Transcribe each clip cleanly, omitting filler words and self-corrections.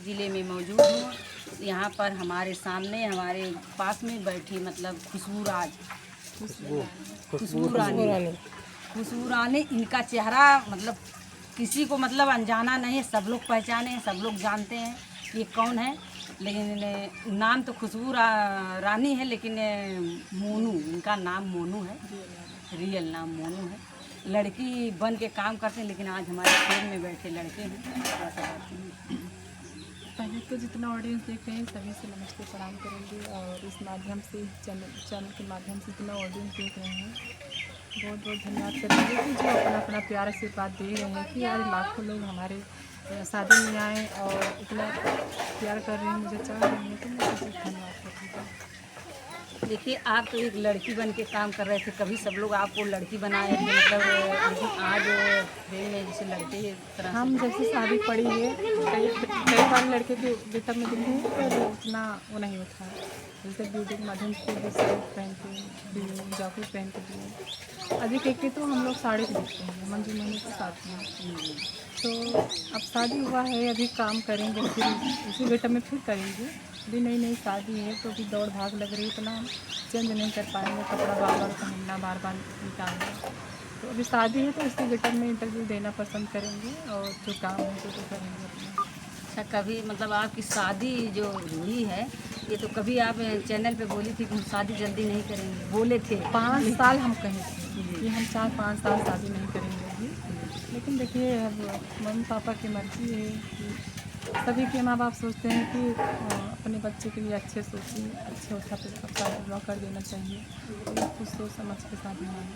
ज़िले में मौजूद हूँ। यहाँ पर हमारे सामने हमारे पास में बैठी मतलब खुशबू रानी, इनका चेहरा मतलब किसी को मतलब अनजाना नहीं है, सब लोग पहचाने हैं, सब लोग जानते हैं ये कौन है। लेकिन नाम तो खुशबू रानी है, लेकिन मोनू, इनका नाम मोनू है, रियल नाम मोनू है। लड़की बन के काम करते हैं, लेकिन आज हमारे ट्रेन में बैठे लड़के हैं। पहले तो जितना ऑडियंस देख रहे हैं सभी से नमस्ते प्रणाम करेंगे, और इस माध्यम से चैनल के माध्यम से इतना ऑडियंस देख रहे हैं बहुत बहुत धन्यवाद करेंगे कि जो अपना अपना प्यार से बात दे रहे हैं कि आज लाखों लोग हमारे शादी में आए और इतना प्यार कर रहे हैं, मुझे चाह रहे हैं, तो मैं बहुत धन्यवाद करूँगा। देखिए, आप तो एक लड़की बन के काम कर रहे थे, कभी सब लोग आपको लड़की बनाए थे मतलब, लेकिन आज ट्रेन में जैसे लड़के तरह हम जब से शादी पड़ी है कई बार लड़के के गेटअप में दिखे हैं, पर उतना वो नहीं होता है। जैसे ब्यूटी के माध्यम से भी शर्ट पहन के दिए, जॉकेट पहन के दिए, अधिक एक के तो हम लोग साड़ी दिखते हैं मंजू महीने के साथ में। तो अब शादी हुआ है, अभी काम करेंगे, फिर इसी गेटअप में फिर करेंगे। अभी नई नई शादी है तो अभी दौड़ भाग लग रही है, इतना हम चेंज नहीं कर पाएंगे, कपड़ा बार बार पहनना, बार बार निकालना। तो अभी शादी है तो इसी गेटअप में इंटरव्यू देना पसंद करेंगे, और जो काम है तो करेंगे अपना। अच्छा, कभी मतलब आपकी शादी जो हुई है, ये तो कभी आप चैनल पे बोली थी कि हम शादी जल्दी नहीं करेंगे, बोले थे 5 साल हम कहे थे कि हम 4-5 साल शादी नहीं करेंगे अभी। लेकिन देखिए अब मम्मी पापा की मर्ज़ी है कि सभी के माँ बाप सोचते हैं कि अपने बच्चे के लिए अच्छे सोचें, अच्छे उठा पे शादी कर देना चाहिए, तो कुछ सोच समझ के शादी नहीं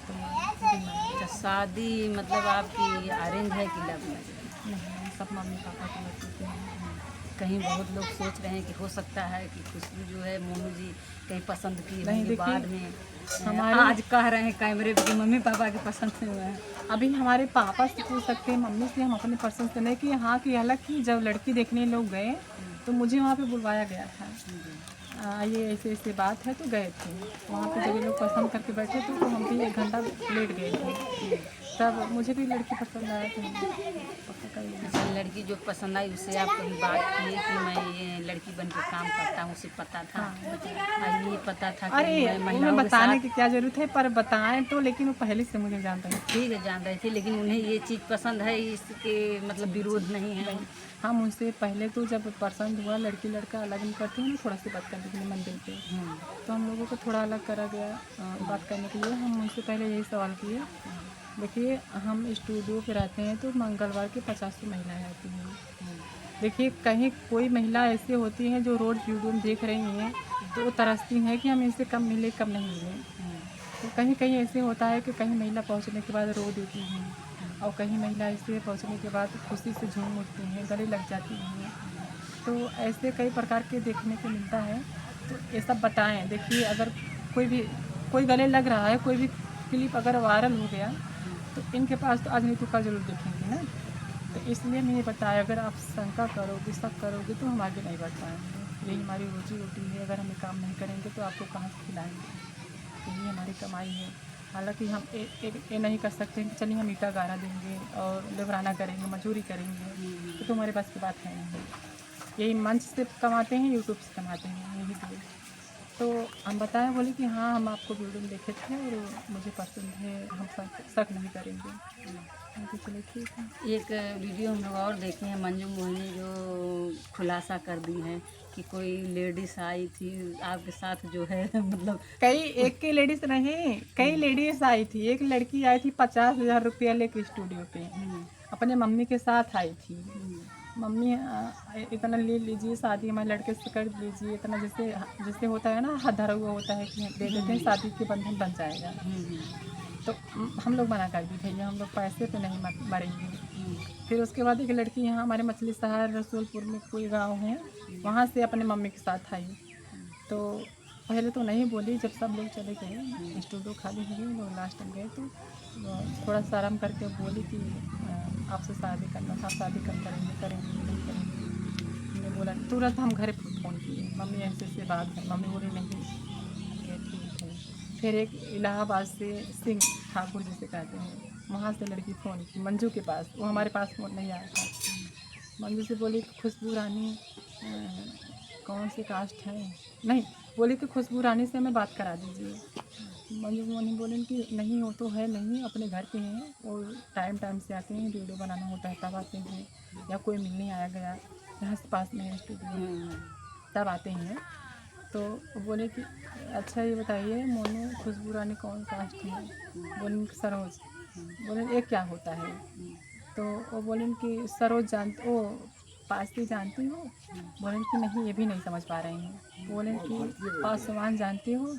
तो अच्छा, शादी मतलब आपकी अरेंज है कि लव मैरिज? नहीं, सब मम्मी पापा की मर्ज़ी से हैं। कहीं बहुत लोग सोच रहे हैं कि हो सकता है कि खुशबू जो है मोनू जी कहीं पसंद की नहीं, होंगी, देखिए, बाद में हमारे आज कह रहे हैं कैमरे पे कि मम्मी पापा के पसंद से हुआ है। अभी हमारे पापा से पूछ सकते हैं, मम्मी से हम अपनी पसंद से नहीं कि हाँ की, हालांकि जब लड़की देखने लोग गए तो मुझे वहाँ पे बुलवाया गया था। ये ऐसे ऐसे बात है तो गए थे वहाँ पे, जब ये लोग पसंद करके बैठे थे तो हम भी 1 घंटा लेट गए थे, तब मुझे भी लड़की पसंद आया तो पक्का कर लिया। अच्छा, लड़की जो पसंद आई उससे आप कभी बात किए कि मैं ये लड़की बन के काम करता हूँ, उसे पता था? और ये पता था कि अरे मैं उन्हें महिलाओं के बताने साथ? की क्या ज़रूरत है, पर बताएं तो, लेकिन वो पहले से मुझे जानते हैं। ठीक है, जान रहे थे, लेकिन उन्हें ये चीज़ पसंद है, इसके मतलब विरोध नहीं है? हम उनसे पहले तो जब पसंद हुआ, लड़की लड़का अलग नहीं करते हैं ना, थोड़ा सी बात करने के लिए मंदिर पे, तो हम लोगों को थोड़ा अलग करा गया बात करने के लिए। हम उनसे पहले यही सवाल किए, देखिए हम स्टूडियो पे रहते हैं तो मंगलवार के 50 महिलाएं आती हैं। देखिए कहीं कोई महिला ऐसी होती है जो रोज़ वीडियो में देख रही हैं तो वो तरसती हैं कि हम इनसे कम मिले, कम नहीं मिले। तो कहीं कहीं ऐसे होता है कि कहीं महिला पहुंचने के बाद रो देती हैं, और कहीं महिला ऐसे पहुंचने के बाद खुशी से झूम उठती हैं, गले लग जाती हैं। तो ऐसे कई प्रकार के देखने को मिलता है, तो ये सब बताएं। देखिए अगर कोई गले लग रहा है, कोई भी क्लिप अगर वायरल हो गया तो इनके पास तो आज नहीं तो कल जरूर देखेंगे ना। तो इसलिए मैं ये बताया, अगर आप शंका करोगे, शक करोगे तो हम आगे नहीं बढ़ पाएंगे। यही हमारी रोजी रोटी है, अगर हम ये काम नहीं करेंगे तो आपको कहाँ से खिलाएंगे, यही हमारी कमाई है। हालांकि हम ये नहीं कर सकते हैं कि चलिए हम ईटा गारा देंगे और लेबराना करेंगे, मजदूरी करेंगे, तो हमारे पास की बात है नहीं। यही मंच से कमाते हैं, यूट्यूब से कमाते हैं, यही लिए। तो हम बताएं, बोले कि हाँ हम आपको वीडियो में देखे थे और मुझे पसंद है, हम शक नहीं करेंगे। तो चलिए ठीक है। एक वीडियो हम लोग और देखे हैं, मंजू मोहिनी जो खुलासा कर दी है कि कोई लेडीज आई थी आपके साथ जो है मतलब एक की लेडीज नहीं, कई लेडीज आई थी। एक लड़की आई थी 50,000 रुपया लेके स्टूडियो पे, अपने मम्मी के साथ आई थी। मम्मी इतना ले लीजिए, शादी हमारे लड़के से कर लीजिए, इतना जैसे जैसे होता है ना, हाथ धरा हुआ होता है कि दे देते हैं, शादी के बंधन बन जाएगा। तो हम लोग मना कर दी, भैया हम लोग पैसे पे नहीं मरेंगे। फिर उसके बाद एक लड़की यहाँ हमारे मछली शहर रसूलपुर में कोई गांव है, वहाँ से अपने मम्मी के साथ आई। तो पहले तो नहीं बोली, जब सब लोग चले गए, स्टूडियो खाली हो गई, लोग लास्ट में गए तो थोड़ा सा आराम करके बोली कि आपसे शादी करना था, शादी कब करेंगे, करेंगे नहीं करेंगे। हमने बोला, तुरंत हम घर फ़ोन किए, मम्मी ऐसे ऐसे बात है। मम्मी बोली नहीं, ये ठीक है। फिर एक इलाहाबाद से सिंह ठाकुर जिसे कहते हैं, वहाँ से लड़की फ़ोन की मंजू के पास, वो हमारे पास फ़ोन नहीं आया था। मंजू से बोली कि खुशबू रानी कौन सी कास्ट है, नहीं बोली कि खुशबू रानी से हमें बात करा दीजिए। मंजू मोहनी बोले कि नहीं वो तो है नहीं, अपने घर पे हैं, वो टाइम से आते हैं, वीडियो बनाना होता है तब आते हैं, या कोई मिलने आया गया, यहाँ से पास में है स्टूडियो तब आते हैं। तो वो बोले कि अच्छा ये बताइए मोनू खुशबू रानी कौन कास्ट है? बोले कि सरोज। बोले ये क्या होता है? तो वो बोले कि सरोज जानते ओ पासवान जानती हो? बोले कि नहीं ये भी नहीं समझ पा रही हैं। बोले कि पासवान जानती हो?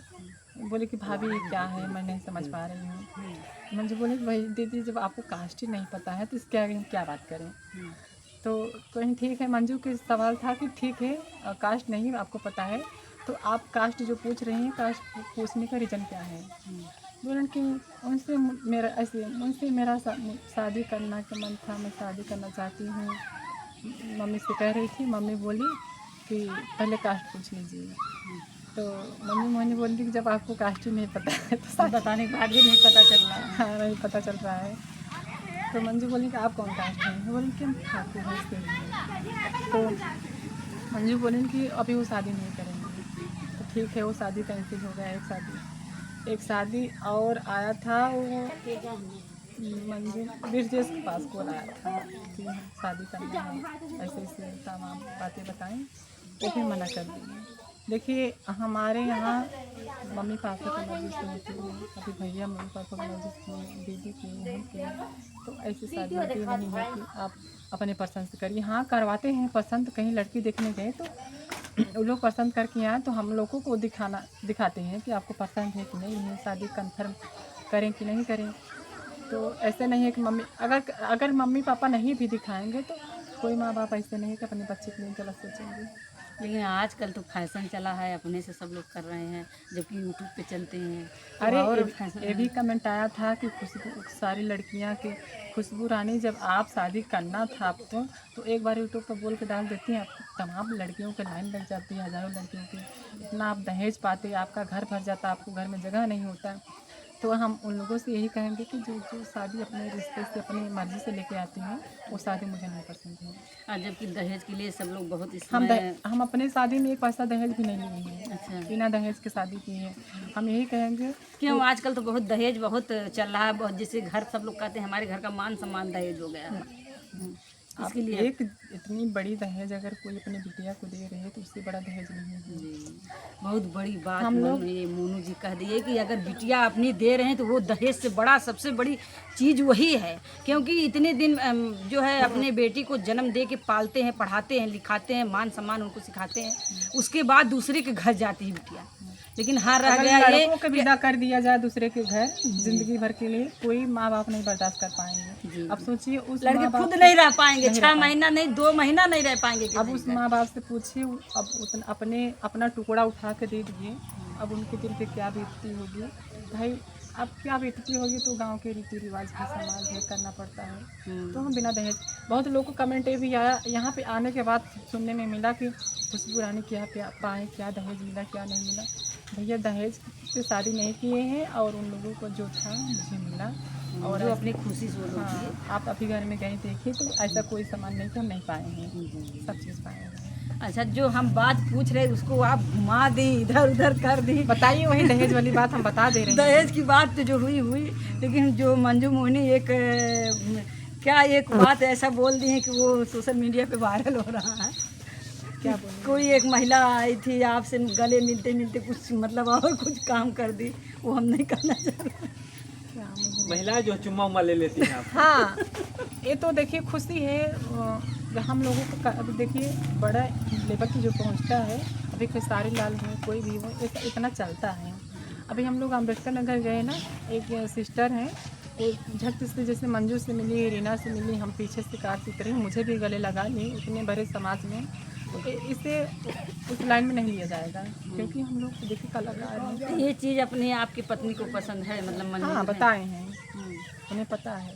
बोले कि भाभी ये क्या है, मैं नहीं समझ पा रही हूँ। मुझे बोले कि भाई दीदी जब आपको कास्ट ही नहीं पता है तो इसके आगे हम क्या बात करें। तो कहीं ठीक है, मंजू के सवाल था कि ठीक है कास्ट नहीं आपको पता है तो आप कास्ट जो पूछ रही हैं कास्ट पूछने का रीज़न क्या है? बोले कि उनसे मेरा शादी करना का मन था, मैं शादी करना चाहती हूँ। मम्मी से कह रही थी, मम्मी बोली कि पहले कास्ट पूछ लीजिए। तो मम्मी मोहनी बोली कि जब आपको कास्ट ही नहीं पता है तो सब बताने के बाद भी नहीं पता चल रहा है। हाँ नहीं पता चल रहा है। तो मंजू बोली कि आप कौन कास्ट हैं? बोली कि हम ठाकुर हैं इसके। तो मंजू बोली कि अभी वो शादी नहीं करेंगे। तो ठीक है वो शादी कैंसिल हो गया। एक शादी और आया था, वो मंजू ब्रिजेश के पास कॉल आया था कि शादी करना है, ऐसे तमाम बातें बताएं, वो भी मना कर दिए। देखिए हमारे यहाँ मम्मी पापा की मर्ज़ी से होती है, अभी भैया मम्मी पापा की मर्ज़ी से, दीदी की, हम की, तो ऐसी शादी होती नहीं है कि आप अपने पसंद से करिए। हाँ करवाते हैं पसंद, कहीं लड़की देखने गए तो वो लोग पसंद करके आए तो हम लोगों को दिखाते हैं कि आपको पसंद है कि नहीं है, शादी कंफर्म करें कि नहीं करें। तो ऐसे नहीं है कि अगर मम्मी पापा नहीं भी दिखाएंगे तो कोई माँ बाप ऐसे नहीं कि अपने बच्चे के लिए गलत सोचेंगे। लेकिन आजकल तो फैशन चला है, अपने से सब लोग कर रहे हैं, जबकि यूट्यूब पे चलते हैं तो अरे और ये भी कमेंट आया था कि खुशबू सारी लड़कियां की खुशबू रानी जब आप शादी करना था आपको तो एक बार यूट्यूब पर बोल के डाल देती हैं, आप तमाम लड़कियों के लाइन लग जाती है, हज़ारों लड़कियों की, इतना आप दहेज पाते, आपका घर भर जाता, आपको घर में जगह नहीं होता। तो हम उन लोगों से यही कहेंगे कि जो शादी अपने रिश्ते से अपनी मर्ज़ी से लेके आती हैं वो शादी मुझे नहीं पसंद है। और जबकि दहेज के लिए सब लोग बहुत हम अपने शादी में एक पैसा दहेज भी नहीं लिए हैं। अच्छा बिना दहेज के शादी की है। हम यही कहेंगे क्यों आजकल तो बहुत दहेज बहुत चल रहा है, बहुत जैसे घर सब लोग कहते हैं हमारे घर का मान सम्मान दहेज हो गया है। इसके लिए एक इतनी बड़ी दहेज अगर कोई अपनी बिटिया को दे रहे तो उससे बड़ा दहेज नहीं है। जी बहुत बड़ी बात हम लोग ये मोनू जी कह दिए कि अगर बिटिया अपनी दे रहे हैं तो वो दहेज से बड़ा सबसे बड़ी चीज़ वही है, क्योंकि इतने दिन जो है अपने बेटी को जन्म दे के पालते हैं, पढ़ाते हैं, लिखाते हैं, मान सम्मान उनको सिखाते हैं, उसके बाद दूसरे के घर जाती है बिटिया। लेकिन हाँ रह गया ये लड़कों को विदा कर दिया जाए दूसरे के घर जिंदगी भर के लिए, कोई माँ बाप नहीं बर्दाश्त कर पाएंगे। अब सोचिए उस लड़के खुद नहीं रह पाएंगे, 6 महीना नहीं 2 महीना नहीं रह पाएंगे। अब उस माँ बाप से पूछिए, अब अपना टुकड़ा उठा के दे दिए, अब उनके दिल पे क्या बीतती होगी भाई। अब क्या बीतती होगी तो गांव के रीति रिवाज है, समाज है, करना पड़ता है। तो हम बिना दहेज, बहुत लोगों को कमेंट ये भी आया यहाँ पे आने के बाद सुनने में मिला कि खुशबू रानी क्या पाए, क्या दहेज मिला क्या नहीं मिला। भैया दहेज से शादी नहीं किए हैं और उन लोगों को जो था मुझे मिला, और जो अपनी खुशी से वो हाँ आप अभी घर में गए देखिए तो ऐसा कोई सामान नहीं कि हम नहीं पाए हैं, सब चीज़ पाए हैं। अच्छा जो हम बात पूछ रहे उसको आप घुमा दी, इधर उधर कर दी। बताइए वही दहेज वाली बात हम बता दे रहे हैं। दहेज की बात तो जो हुई, लेकिन जो मंजू मोहनी एक बात ऐसा बोल दी है कि वो सोशल मीडिया पे वायरल हो रहा है। क्या बोले? कोई एक महिला आई थी आपसे गले मिलते मिलते कुछ मतलब और कुछ काम कर दी, वो हम नहीं करना चाह रहे। महिलाएं जो चुम्मा उम्मा ले लेती हैं आप। हाँ ये तो देखिए खुशी है हम लोगों को। अभी देखिए बड़ा लेवल की जो पहुंचता है, अभी खेसारी लाल हो कोई भी हो इतना चलता है। अभी हम लोग अम्बेडकर नगर गए ना, एक सिस्टर हैं वो झट से जैसे मंजू से मिली, रीना से मिली, हम पीछे से कार से उतरी, मुझे भी गले लगा ली। इतने बड़े समाज में इसे उस लाइन में नहीं लिया जाएगा क्योंकि हम लोग देखिए कलाकार हैं। ये चीज़ अपने आपकी पत्नी को पसंद है, मतलब मंजूर हाँ है? बताए हैं, उन्हें पता है।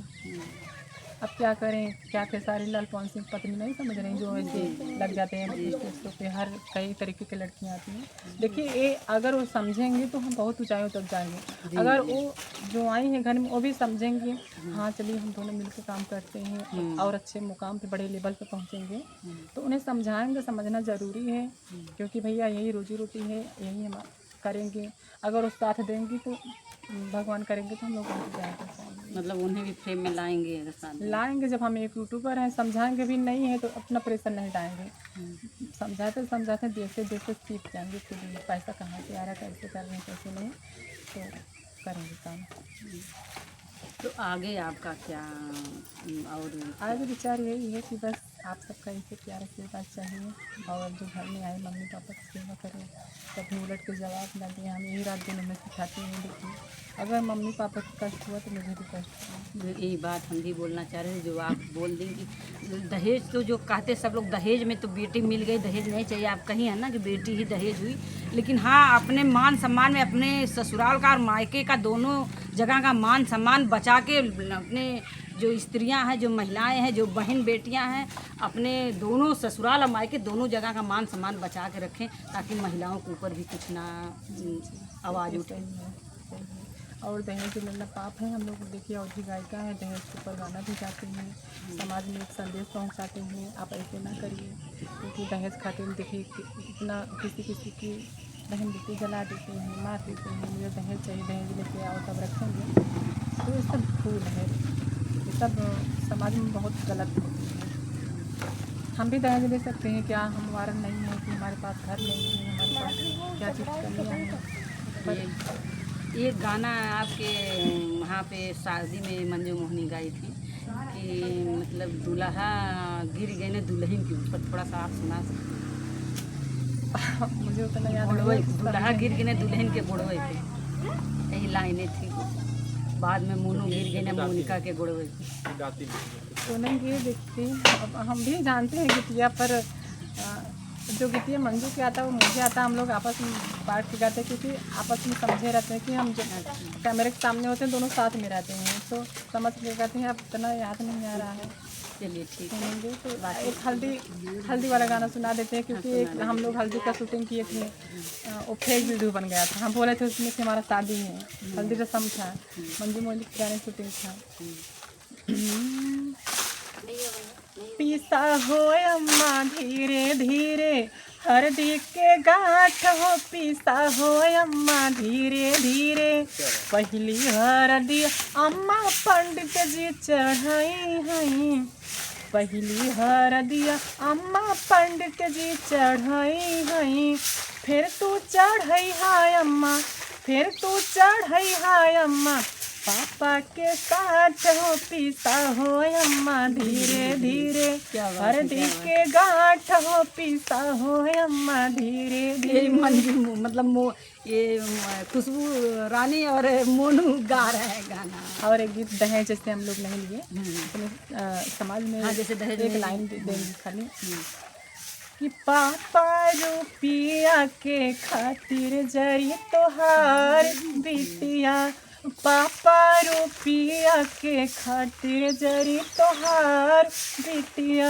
अब क्या करें, क्या खेसारी लाल कौन सी पत्नी नहीं समझ रही जो ऐसे लग जाते हैं स्टेज पे। हर कई तरीके की लड़कियां आती हैं। देखिए ये अगर वो समझेंगे तो हम बहुत ऊंचाइयों तक जाएंगे। अगर वो जो आई हैं घर में वो भी समझेंगे, हाँ चलिए हम दोनों मिलकर काम करते हैं और अच्छे मुकाम पे बड़े लेवल पे पहुँचेंगे, तो उन्हें समझाएंगे, समझना ज़रूरी है। क्योंकि भैया यही रोजी रोटी है, यही हम करेंगे। अगर वो साथ देंगी तो भगवान करेंगे तो हम लोग बहुत जाएंगे। मतलब उन्हें भी फ्रेम में लाएंगे अगर साथ में। लाएंगे, जब हम एक यूट्यूबर हैं, समझाएंगे भी नहीं है तो अपना प्रेशर नहीं डालेंगे। समझाते समझाते देखते देखते सीख जाएंगे खुद ही पैसा कहाँ से आ रहा है, कैसे कर रहे हैं, कैसे नहीं, तो करेंगे काम। तो आगे आपका क्या और आज विचार यही है कि बस आप सबका इसे प्यार आशीर्वाद चाहिए और जो घर में आए मम्मी पापा की सेवा करें, कभी उलट के जवाब ना दें। हम यही रात दिन उन्हें सिखाते हैं। देखिए अगर मम्मी पापा को कष्ट हुआ तो मुझे भी कष्ट हुआ। यही बात हम भी बोलना चाह रहे थे जो आप बोल दें कि दहेज तो जो कहते सब लोग दहेज में तो बेटी मिल गई, दहेज नहीं चाहिए। आप कहीं है ना कि बेटी ही दहेज हुई, लेकिन हाँ अपने मान सम्मान में अपने ससुराल का और मायके का दोनों जगह का मान सम्मान बचा के अपने जो स्त्रियां हैं, जो महिलाएं हैं, जो बहन बेटियां हैं, अपने दोनों ससुराल और मायके दोनों जगह का मान सम्मान बचा के रखें ताकि महिलाओं के ऊपर भी कुछ ना आवाज़ उठे। सही है। और दहेज लेना पाप है। हम लोग देखिए अवधि गायिका है, दहेज के ऊपर गाना भी गाते हैं, समाज में एक संदेश पहुंचाते हैं आप ऐसे ना करिए। क्योंकि दहेज खाते हैं देखिए इतना किसी की बहन बेटी जला देते हैं, मार देते हैं। मुझे दहेज चाहिए, दहेज लेके आओ तब रखेंगे, तो ये सब भूल है। ये सब समाज में बहुत गलत होती है। हम भी दहेज ले सकते हैं क्या? हमारा नहीं है कि हमारे पास घर नहीं है, हमारे पास क्या चीज़ कमियाँ हैं, पर एक गाना आपके वहाँ पे शादी में मंजू मोहनी गाई थी कि मतलब दूल्हा गिर गए ने दुल्हन के ऊपर, थोड़ा सा आप सुना सकते मुझे उतना याद बुढ़वे, नहीं है। दूल्हा गिर गए ने दुल्हन के बुढ़वे पे, यही लाइनें थी। बाद में मोनू गिर गए ने मोनिका के बुढ़वे पे। तो नहीं ये देखते अब हम भी जानते हैं गिटिया, पर जो गिटिया मंजू के आता है वो मुझे आता है। हम लोग आपस में बांट के गाते हैं क्योंकि आपस में समझे रहते हैं कि हम जो कैमरे के सामने होते हैं दोनों साथ में रहते हैं, तो समझ के गाते हैं। अब इतना याद नहीं आ रहा है, चलिए ठीक है। सुनेंगे तो एक हल्दी वाला गाना सुना देते हैं। क्योंकि एक हम लोग हल्दी का शूटिंग किए थे, वो फेक वीडियो बन गया था। हम बोले थे उसमें कि हमारा शादी है, हल्दी रस्म था, मंजू मोहनी के गाने शूटिंग था। पीसा हो अम्मा धीरे धीरे हरदी के गांठ हो, पीसा हो अम्मा धीरे धीरे पहली हरदी अम्मा पंडित जी चढ़ाई हई, पहली हरदिया अम्मा पंडित जी चढ़ाई हई। फिर तू चढ़ई हाय अम्मा, फिर तू चढ़ई हाय अम्मा पापा के साथ हो, पीसा हो अम्मा धीरे धीरे हरदी के गांठ हो, पीसा हो अम्मा धीरे धीरे। ये मंजू मतलब ये खुशबू रानी और मोनू गा रहे हैं गाना। और एक गीत दहेज जैसे हम लोग नहीं लिए समाज में, हाँ, जैसे दहेज एक में लाइन देंगे खाली कि पापा रुपिया के खातिर जरी तोहार बिटिया, पापा रुपिया के खातिर जरी तोहार बिटिया,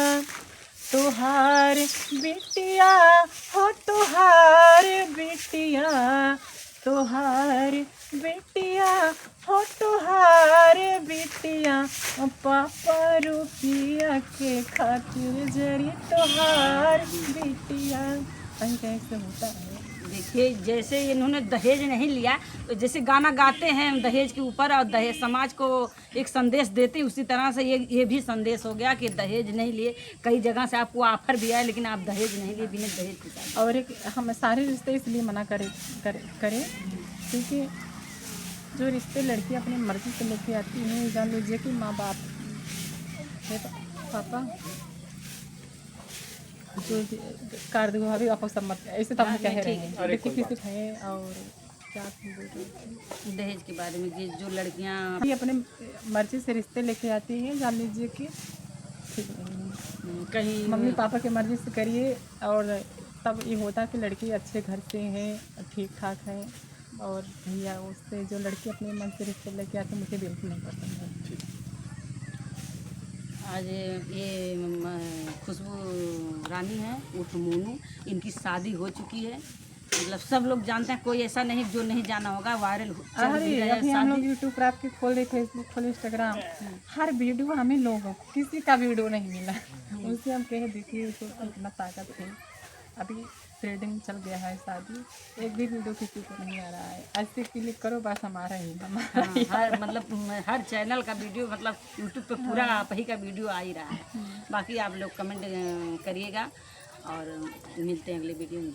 तोहार बिटिया हो तोहार बिटिया, तोहार बिटिया हो तोहार बिटिया, पापा रुपिया के खातिर जरी तोहार बिटिया। कहीं कहीं से होता है। देखिए जैसे इन्होंने दहेज नहीं लिया, तो जैसे गाना गाते हैं दहेज के ऊपर और दहेज समाज को एक संदेश देते हैं, उसी तरह से ये भी संदेश हो गया कि दहेज नहीं लिए। कई जगह से आपको ऑफर भी आया लेकिन आप दहेज नहीं लिए, बिना दहेज के साथ। और एक हम सारे रिश्ते इसलिए मना करें क्योंकि जो रिश्ते लड़की अपनी मर्जी से लेके आती हैं, जान लीजिए कि माँ बाप है पापा जो कर दो अभी आपको सब मत ऐसे तो हम कह रहे हैं। देखिए किसी है और क्या दहेज के बारे में जो लड़कियां अपने मर्जी से रिश्ते लेके आती हैं, जान लीजिए कि ठीक नहीं, कहीं मम्मी पापा की मर्जी से करिए। और तब ये होता कि लड़की अच्छे घर से है, ठीक ठाक है, और भैया उससे जो लड़की अपने मन से रिश्ते लेके आती मुझे बिल्कुल नहीं पसंद है। आज ये खुशबू रानी है उर्फ मोनू, इनकी शादी हो चुकी है। मतलब सब लोग जानते हैं, कोई ऐसा नहीं जो नहीं जाना होगा। वायरल चल भी रहा है अभी हम लोग शादी। यूट्यूब पर आपके खोले, फेसबुक खोले, इंस्टाग्राम, हर वीडियो हमें लोगों को किसी का वीडियो नहीं मिला। उससे हम कहे देखिए उसको कितना ताकत है। अभी ट्रेडिंग चल गया है शादी, एक भी वीडियो किसी को नहीं आ रहा है। ऐसे क्लिक करो बस हमारा हाँ, हर मतलब हर चैनल का वीडियो मतलब यूट्यूब पे पूरा आप ही का वीडियो आ ही रहा है। बाकी आप लोग कमेंट करिएगा और मिलते हैं अगले वीडियो में।